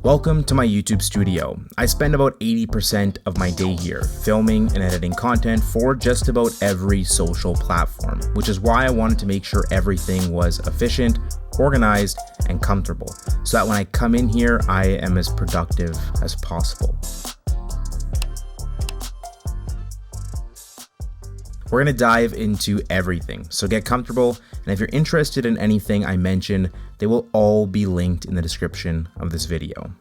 Welcome to my YouTube studio. I spend about 80% of my day here, filming and editing content for just about every social platform, which is why I wanted to make sure everything was efficient, organized, and comfortable, so that when I come in here, I am as productive as possible. We're going to dive into everything, so get comfortable, and if you're interested in anything I mentioned, they will all be linked in the description of this video.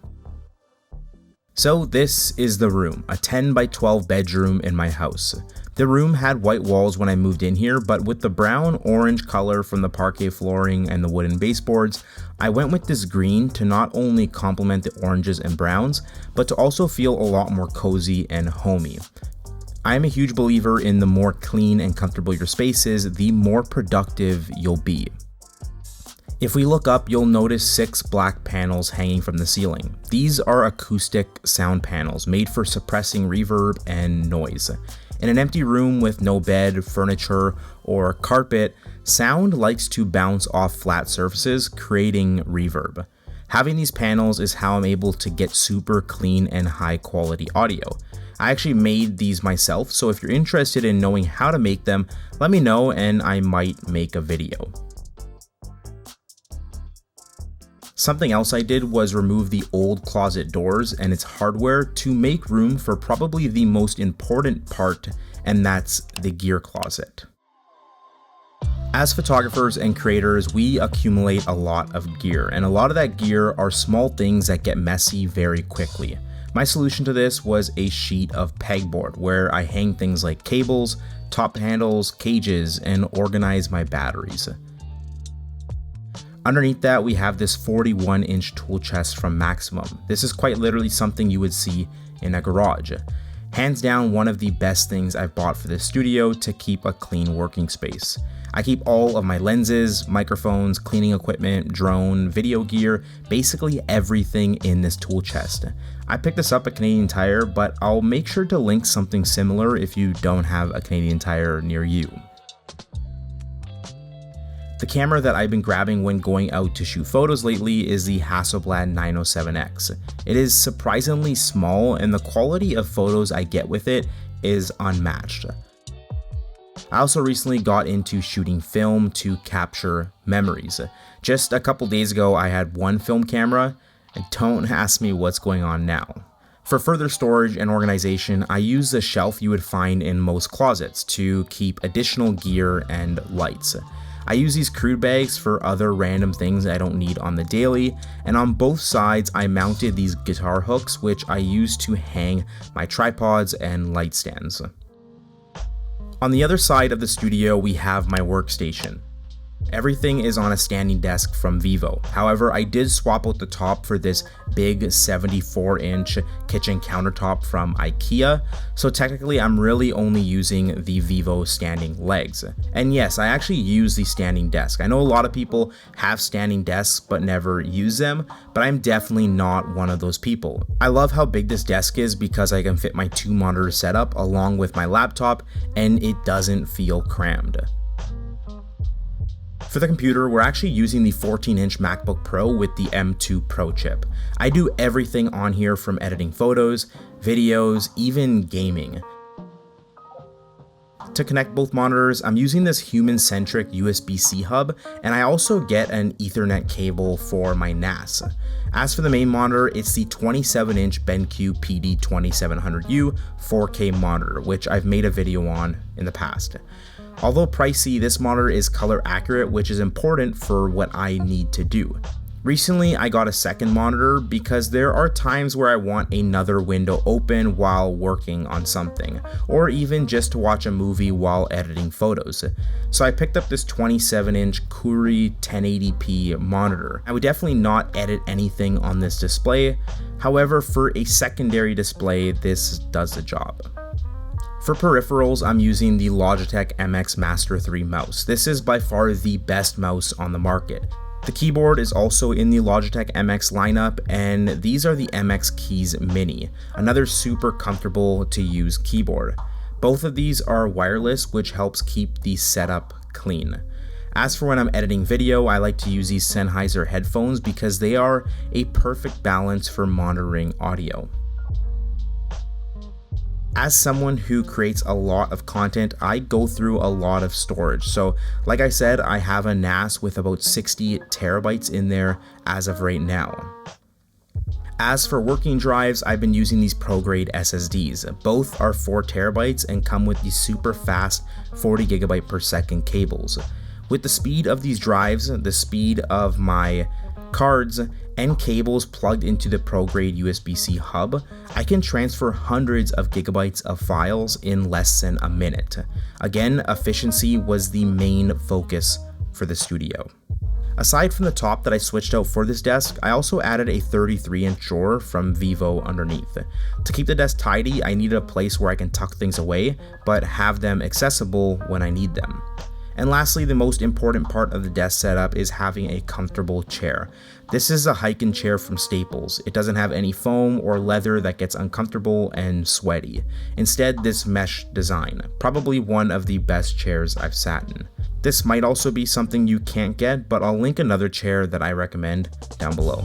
So this is the room, a 10 by 12 bedroom in my house. The room had white walls when I moved in here, but with the brown-orange color from the parquet flooring and the wooden baseboards, I went with this green to not only complement the oranges and browns, but to also feel a lot more cozy and homey. I am a huge believer in the more clean and comfortable your space is, the more productive you'll be. If we look up, you'll notice 6 black panels hanging from the ceiling. These are acoustic sound panels made for suppressing reverb and noise. In an empty room with no bed, furniture, or carpet, sound likes to bounce off flat surfaces, creating reverb. Having these panels is how I'm able to get super clean and high quality audio. I actually made these myself, so if you're interested in knowing how to make them, let me know and I might make a video. Something else I did was remove the old closet doors and its hardware to make room for probably the most important part, and that's the gear closet. As photographers and creators, we accumulate a lot of gear, and a lot of that gear are small things that get messy very quickly. My solution to this was a sheet of pegboard where I hang things like cables, top handles, cages, and organize my batteries. Underneath that, we have this 41-inch tool chest from Maximum. This is quite literally something you would see in a garage. Hands down, one of the best things I've bought for this studio to keep a clean working space. I keep all of my lenses, microphones, cleaning equipment, drone, video gear, basically everything in this tool chest. I picked this up at Canadian Tire, but I'll make sure to link something similar if you don't have a Canadian Tire near you. The camera that I've been grabbing when going out to shoot photos lately is the Hasselblad 907X. It is surprisingly small and the quality of photos I get with it is unmatched. I also recently got into shooting film to capture memories. Just a couple days ago I had one film camera, and don't ask me what's going on now. For further storage and organization, I use the shelf you would find in most closets to keep additional gear and lights. I use these crude bags for other random things I don't need on the daily, and on both sides I mounted these guitar hooks which I use to hang my tripods and light stands. On the other side of the studio we have my workstation. Everything is on a standing desk from Vivo. However, I did swap out the top for this big 74-inch kitchen countertop from IKEA, so technically I'm really only using the Vivo standing legs. And yes, I actually use the standing desk. I know a lot of people have standing desks but never use them, but I'm definitely not one of those people. I love how big this desk is because I can fit my 2 monitor setup along with my laptop and it doesn't feel crammed. For the computer, we're actually using the 14-inch MacBook Pro with the M2 Pro chip. I do everything on here from editing photos, videos, even gaming. To connect both monitors, I'm using this human-centric USB-C hub, and I also get an Ethernet cable for my NAS. As for the main monitor, it's the 27-inch BenQ PD2700U 4K monitor, which I've made a video on in the past. Although pricey, this monitor is color accurate, which is important for what I need to do. Recently, I got a second monitor because there are times where I want another window open while working on something, or even just to watch a movie while editing photos. So I picked up this 27-inch Kuri 1080p monitor. I would definitely not edit anything on this display. However, for a secondary display, this does the job. For peripherals, I'm using the Logitech MX Master 3 mouse. This is by far the best mouse on the market. The keyboard is also in the Logitech MX lineup, and these are the MX Keys Mini, another super comfortable to use keyboard. Both of these are wireless, which helps keep the setup clean. As for when I'm editing video, I like to use these Sennheiser headphones because they are a perfect balance for monitoring audio. As someone who creates a lot of content, I go through a lot of storage. So like I said, I have a NAS with about 60 terabytes in there as of right now. As for working drives, I've been using these pro-grade SSDs. Both are 4 terabytes and come with these super fast 40 gigabyte per second cables. With the speed of these drives, the speed of my cards, and cables plugged into the pro-grade USB-C hub, I can transfer hundreds of gigabytes of files in less than a minute. Again, efficiency was the main focus for the studio. Aside from the top that I switched out for this desk, I also added a 33-inch drawer from Vivo underneath. To keep the desk tidy, I needed a place where I can tuck things away, but have them accessible when I need them. And lastly, the most important part of the desk setup is having a comfortable chair. This is a hiking chair from Staples. It doesn't have any foam or leather that gets uncomfortable and sweaty. Instead, this mesh design, probably one of the best chairs I've sat in. This might also be something you can't get, but I'll link another chair that I recommend down below.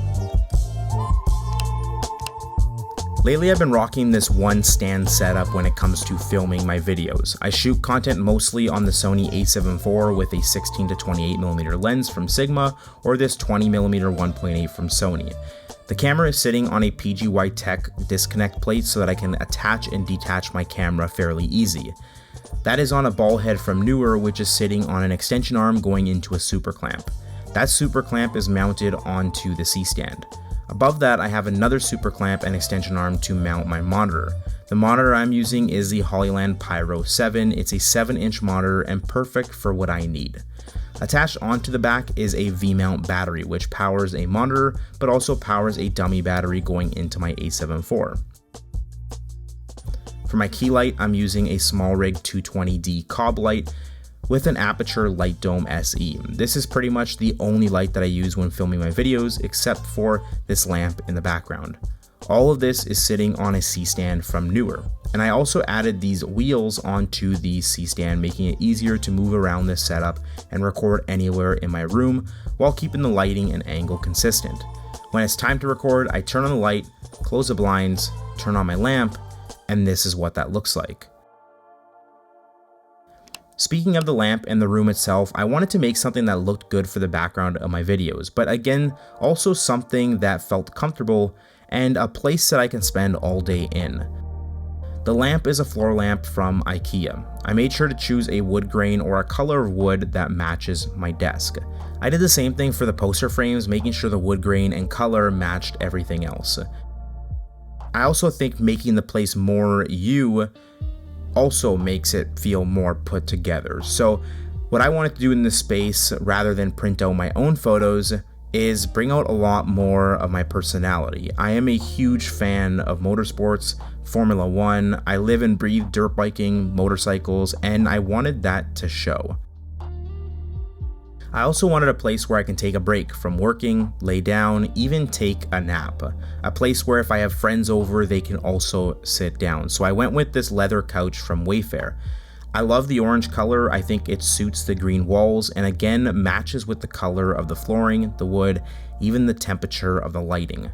Lately, I've been rocking this one stand setup when it comes to filming my videos. I shoot content mostly on the Sony a7 IV with a 16 to 28mm lens from Sigma, or this 20mm 1.8 from Sony. The camera is sitting on a PGY Tech disconnect plate so that I can attach and detach my camera fairly easy. That is on a ball head from Newer, which is sitting on an extension arm going into a super clamp. That super clamp is mounted onto the C-stand. Above that, I have another super clamp and extension arm to mount my monitor. The monitor I'm using is the Hollyland Pyro 7. It's a 7-inch monitor and perfect for what I need. Attached onto the back is a V-mount battery, which powers a monitor, but also powers a dummy battery going into my a7 IV. For my key light, I'm using a SmallRig 220D cob light with an Aperture Light Dome SE. This is pretty much the only light that I use when filming my videos, except for this lamp in the background. All of this is sitting on a C-stand from Newer. And I also added these wheels onto the C-stand, making it easier to move around this setup and record anywhere in my room while keeping the lighting and angle consistent. When it's time to record, I turn on the light, close the blinds, turn on my lamp, and this is what that looks like. Speaking of the lamp and the room itself, I wanted to make something that looked good for the background of my videos, but again, also something that felt comfortable and a place that I can spend all day in. The lamp is a floor lamp from IKEA. I made sure to choose a wood grain or a color of wood that matches my desk. I did the same thing for the poster frames, making sure the wood grain and color matched everything else. I also think making the place more you also makes it feel more put together. So what I wanted to do in this space, rather than print out my own photos, is bring out a lot more of my personality. I am a huge fan of motorsports, Formula 1, I live and breathe dirt biking, motorcycles, and I wanted that to show. I also wanted a place where I can take a break from working, lay down, even take a nap. A place where if I have friends over, they can also sit down. So I went with this leather couch from Wayfair. I love the orange color, I think it suits the green walls, and again matches with the color of the flooring, the wood, even the temperature of the lighting.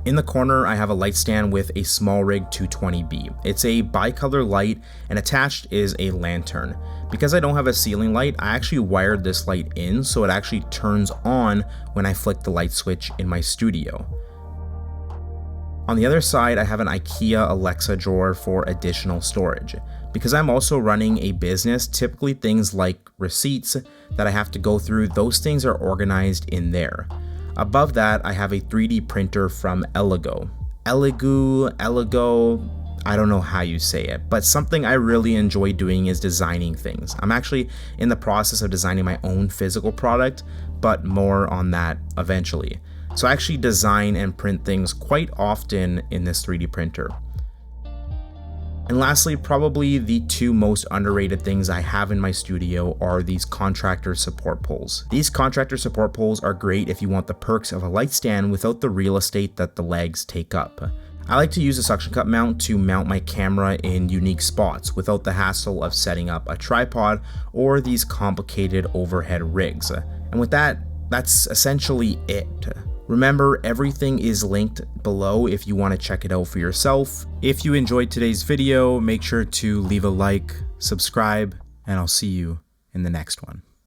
In the corner, I have a light stand with a SmallRig 220B. It's a bicolor light, and attached is a lantern. Because I don't have a ceiling light, I actually wired this light in so it actually turns on when I flick the light switch in my studio. On the other side, I have an IKEA Alexa drawer for additional storage. Because I'm also running a business, typically things like receipts that I have to go through, those things are organized in there. Above that, I have a 3D printer from Elegoo, I don't know how you say it, but something I really enjoy doing is designing things. I'm actually in the process of designing my own physical product, but more on that eventually. So I actually design and print things quite often in this 3D printer. And lastly, probably the two most underrated things I have in my studio are these contractor support poles. These contractor support poles are great if you want the perks of a light stand without the real estate that the legs take up. I like to use a suction cup mount to mount my camera in unique spots without the hassle of setting up a tripod or these complicated overhead rigs. And with that, that's essentially it. Remember, everything is linked below if you want to check it out for yourself. If you enjoyed today's video, make sure to leave a like, subscribe, and I'll see you in the next one.